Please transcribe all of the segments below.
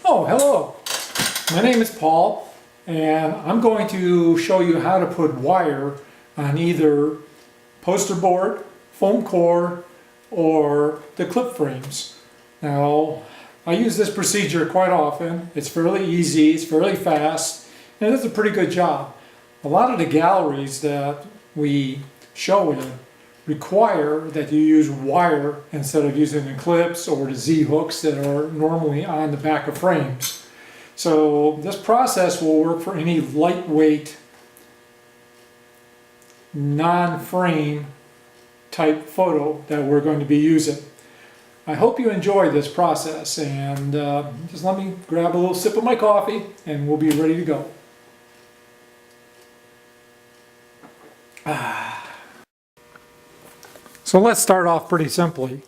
Oh, hello. My name is Paul, and I'm going to show you how to put wire on either poster board, Foamcore, or the clip frames. Now, I use this procedure quite often. It's fairly easy, it's fairly fast, and it does a pretty good job. A lot of the galleries that we show in require that you use wire instead of using the clips or the Z-hooks that are normally on the back of frames. So this process will work for any lightweight, non-frame type photo that we're going to be using. I hope you enjoy this process, and just let me grab a little sip of my coffee and we'll be ready to go. So let's start off pretty simply.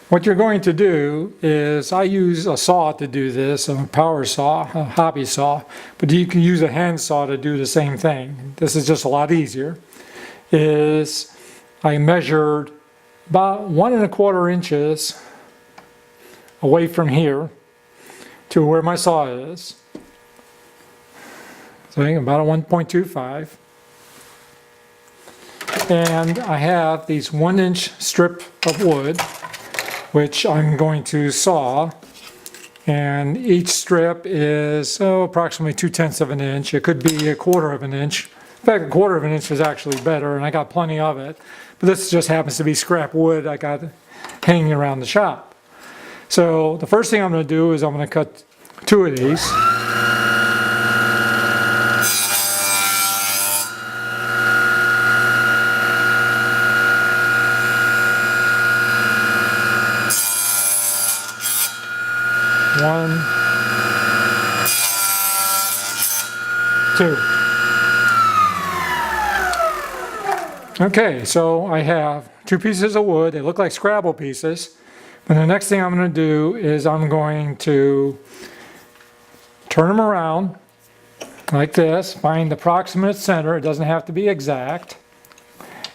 What you're going to do is, I use a saw to do this, a power saw, a hobby saw, but you can use a hand saw to do the same thing. This is just a lot easier. I measured about 1 1/4 inches away from here to where my saw is. So about a 1.25. And I have these 1-inch strip of wood, which I'm going to saw, and each strip is approximately 2/10 of an inch. It could be 1/4 of an inch. In fact, 1/4 of an inch is actually better, and I got plenty of it. But this just happens to be scrap wood I got hanging around the shop. So the first thing I'm going to do is I'm going to cut 2 of these. One, 2. Okay, so I have 2 pieces of wood. They look like Scrabble pieces. And the next thing I'm going to do is I'm going to turn them around like this, find the approximate center. It doesn't have to be exact.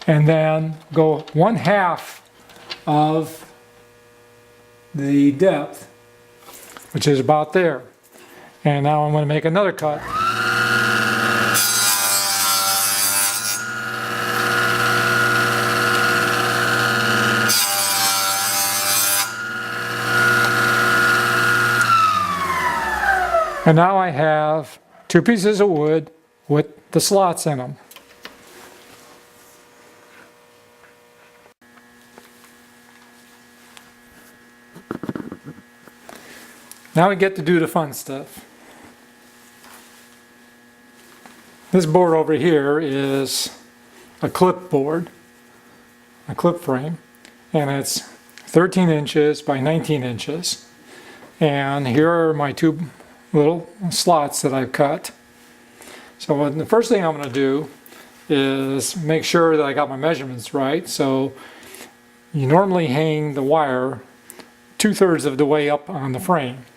And then go 1/2 of the depth, which is about there. And now I'm going to make another cut. And now I have 2 pieces of wood with the slots in them. Now we get to do the fun stuff. This board over here is a clip board, a clip frame, and it's 13 inches by 19 inches. And here are my 2 little slots that I've cut. So the first thing I'm going to do is make sure that I got my measurements right. So you normally hang the wire 2/3 of the way up on the frame.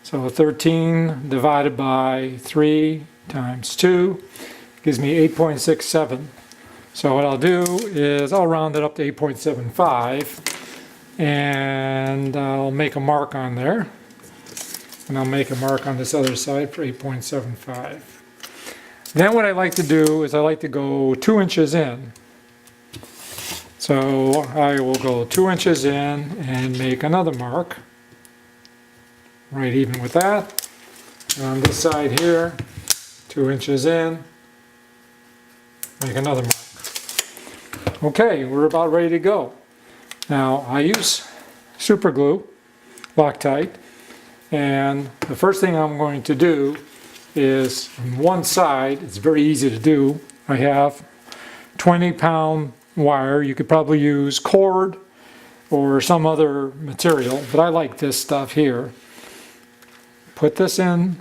So 13 divided by 3 times 2 gives me 8.67. So what I'll do is I'll round it up to 8.75, and I'll make a mark on there. And I'll make a mark on this other side for 8.75. Then what I like to do is I like to go 2 inches in. So I will go 2 inches in and make another mark. Right even with that. And on this side here, 2 inches in, make another mark. Okay, we're about ready to go. Now I use super glue, Loctite, and the first thing I'm going to do is on one side, it's very easy to do, I have 20-pound wire. You could probably use cord or some other material, but I like this stuff here. Put this in,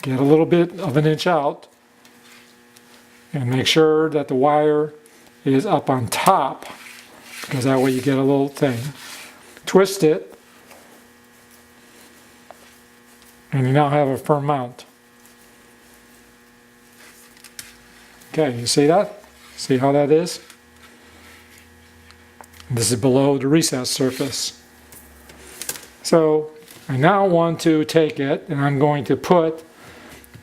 get a little bit of an inch out, and make sure that the wire is up on top, because that way you get a little thing. Twist it, and you now have a firm mount. Okay, you see that? See how that is? This is below the recessed surface. So I now want to take it and I'm going to put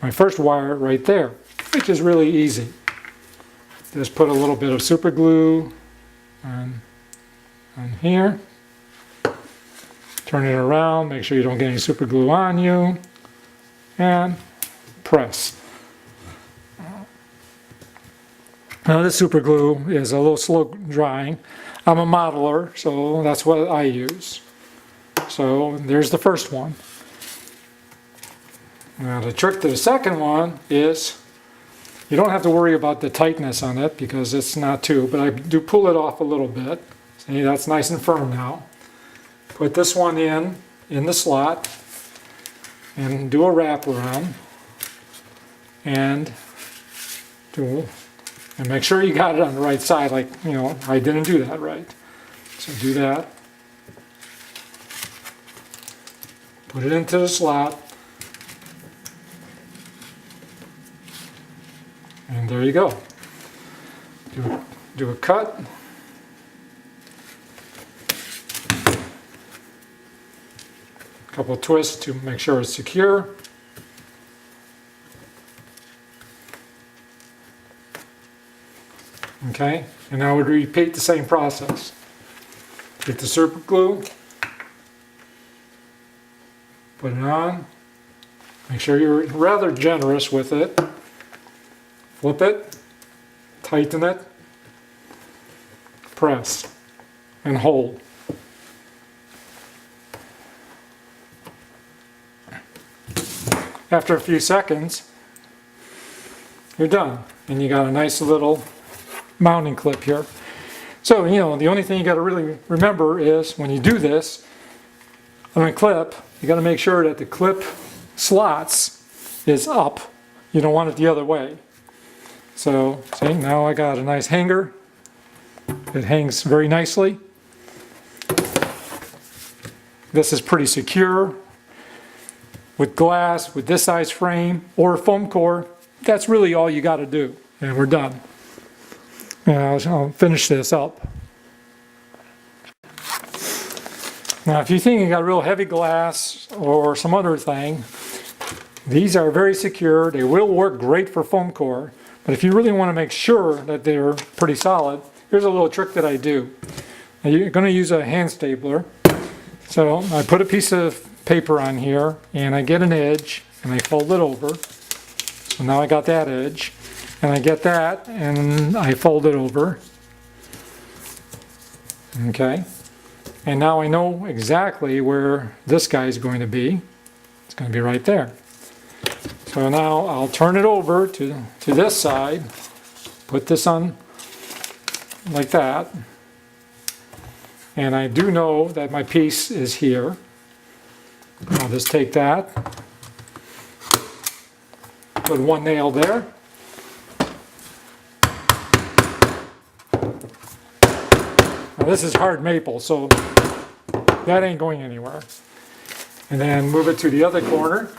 my first wire right there, which is really easy. Just put a little bit of super glue on here. Turn it around, make sure you don't get any super glue on you, and press. Now this super glue is a little slow drying. I'm a modeler, so that's what I use. So there's the first one. Now the trick to the second one is you don't have to worry about the tightness on it because it's not too, but I do pull it off a little bit. See, that's nice and firm now. Put this one in the slot and do a wrap around and make sure you got it on the right side, like, you know, I didn't do that right. So do that. Put it into the slot. And there you go. Do a cut. Couple of twists to make sure it's secure. Okay, and now we repeat the same process. Get the super glue, put it on, make sure you're rather generous with it, flip it, tighten it, press, and hold. After a few seconds, you're done, and you got a nice little mounting clip here. So, you know, the only thing you got to really remember is when you do this on a clip, you got to make sure that the clip slots is up. You don't want it the other way. So, see, now I got a nice hanger. It hangs very nicely. This is pretty secure. With glass, with this size frame, or Foamcore, that's really all you got to do. And we're done. And I'll finish this up. Now, if you think you got real heavy glass or some other thing, these are very secure. They will work great for Foamcore. But if you really want to make sure that they're pretty solid, here's a little trick that I do. Now, you're going to use a hand stapler. So I put a piece of paper on here and I get an edge and I fold it over. So now I got that edge and I get that and I fold it over. Okay, and now I know exactly where this guy is going to be. It's going to be right there. So now I'll turn it over to this side, put this on like that, and I do know that my piece is here. I'll just take that, put one nail there, now this is hard maple, so that ain't going anywhere. And then move it to the other corner.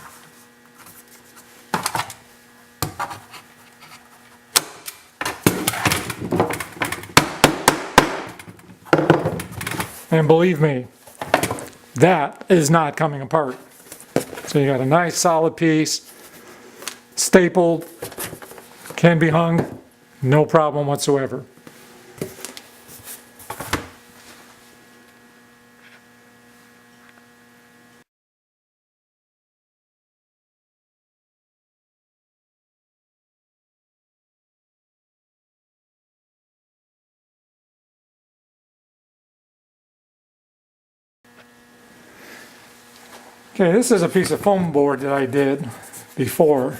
And believe me, that is not coming apart. So you got a nice solid piece, stapled, can be hung, no problem whatsoever. Okay, this is a piece of foam board that I did before,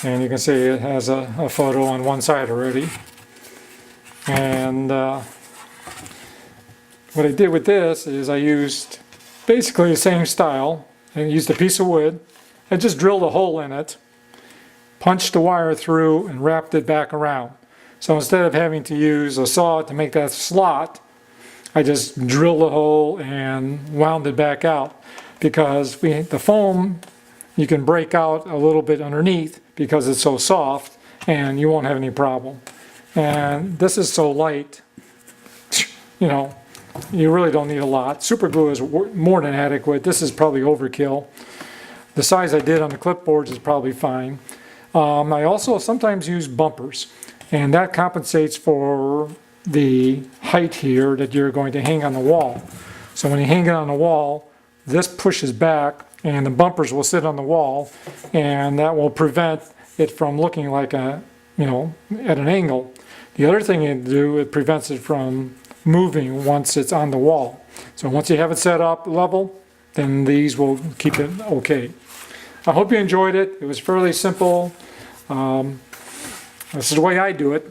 and you can see it has a photo on one side already. And what I did with this is I used basically the same style. I used a piece of wood. I just drilled a hole in it, punched the wire through, and wrapped it back around. So instead of having to use a saw to make that slot, I just drilled a hole and wound it back out. Because the foam, you can break out a little bit underneath because it's so soft and you won't have any problem. And this is so light, you know, You really don't need a lot. Super glue is more than adequate. This is probably overkill. The size I did on the clipboards is probably fine. I also sometimes use bumpers, and that compensates for the height here that you're going to hang on the wall. So when you hang it on the wall, this pushes back and the bumpers will sit on the wall, and that will prevent it from looking like a, at an angle. The other thing you do, it prevents it from moving once it's on the wall. So once you have it set up level, then these will keep it okay. I hope you enjoyed it. It was fairly simple. This is the way I do it.